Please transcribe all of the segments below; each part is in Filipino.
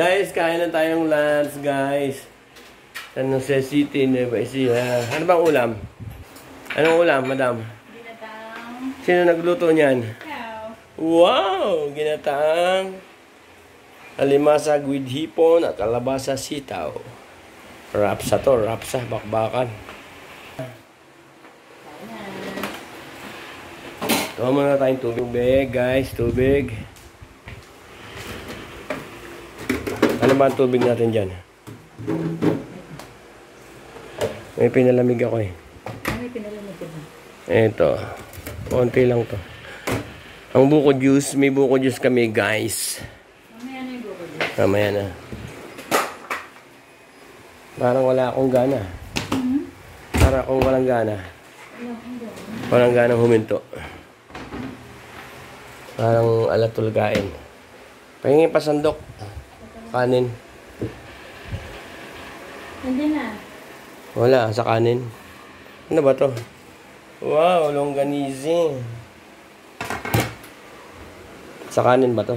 Guys, kain na tayong lunch, guys. San Jose City, Nueva Ecija. Ano bang ulam? Anong ulam, madam? Ginataang. Sino nagluto niyan? Ikaw. Wow! Ginataang alimasag with hipon at kalabasa sitaw. Rapsa to, rapsa, bakbakan. Tuwa muna tayong tubig, guys. Tubig. Ano ba ang tubig natin dyan? May pinalamig ako eh. May pinalamig ko ba? Ito. Konti lang to. Ang buko juice, may buko juice kami, guys. Mamaya na yung buko dito. Mamaya na. Parang wala akong gana. Parang akong walang gana. Walang ganang huminto. Parang alatulgain. Pahingin pa sandok. Kanin. Hindi na. Wala, sa kanin. Ano ba to? Wow, longganise. Sa kanin ba to?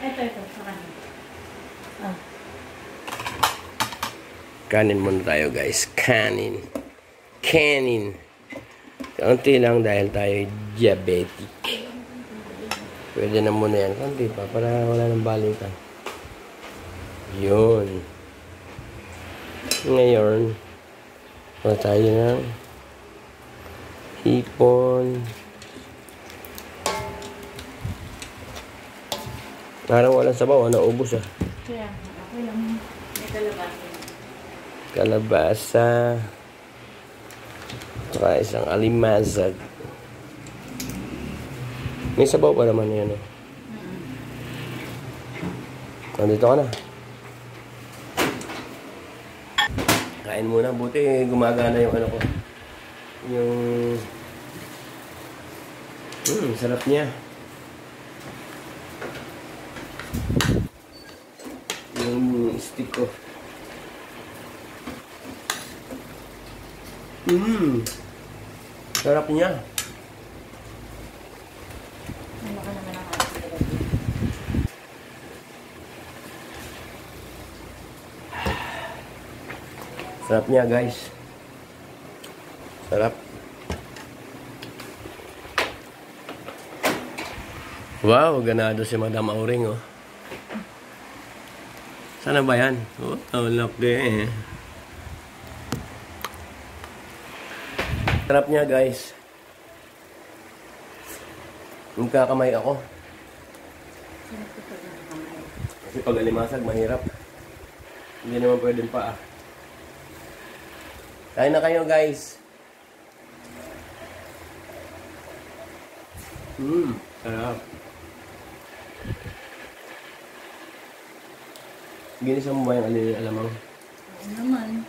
Ito, sa kanin. Ah. Kanin muna tayo, guys. Kanin. Kanin. Kaunti lang dahil tayo diabetic. Pwede na muna yan. Kaunti pa para wala nang balikan. Yun. Ngayon, wala tayo ng hipon. Parang walang sabaw. Naubos ah. Kaya, ako lang. May kalabasa. Kalabasa. Saka isang alimasag. May sabaw pa naman yan eh. Nandito ka na. Kain muna. Buti gumagana yung ano ko. Yung... sarap niya. Yung stick ko. Sarap niya. Ano ka naman ako? Sarap niya, guys. Sarap. Wow, ganado si Madam Auring, oh. Sana ba yan? Oh, laki eh. Sarap niya, guys. Magkakamay ako. Kasi pag alimasag, mahirap. Hindi naman pwedeng pa. Kain na kayo, guys. Sarap. Ginisa mo ba yung alamang? Oo naman.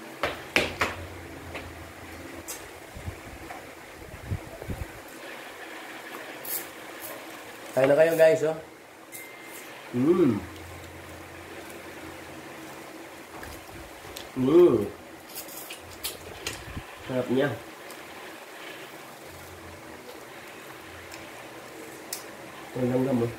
Kain na kayo, guys, oh. Sarap niya. Walang gamot.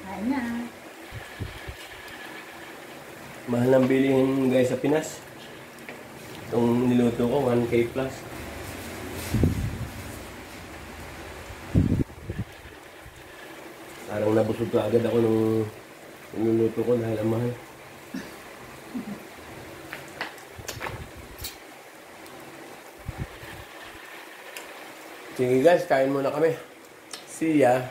Kain na. Mahal ang bilihin, guys, sa Pinas. Itong niluto ko, 1K plus. Parang nabusog ka agad ako nung niluluto ko dahil ang mahal. Sige, guys, kain muna kami. See ya!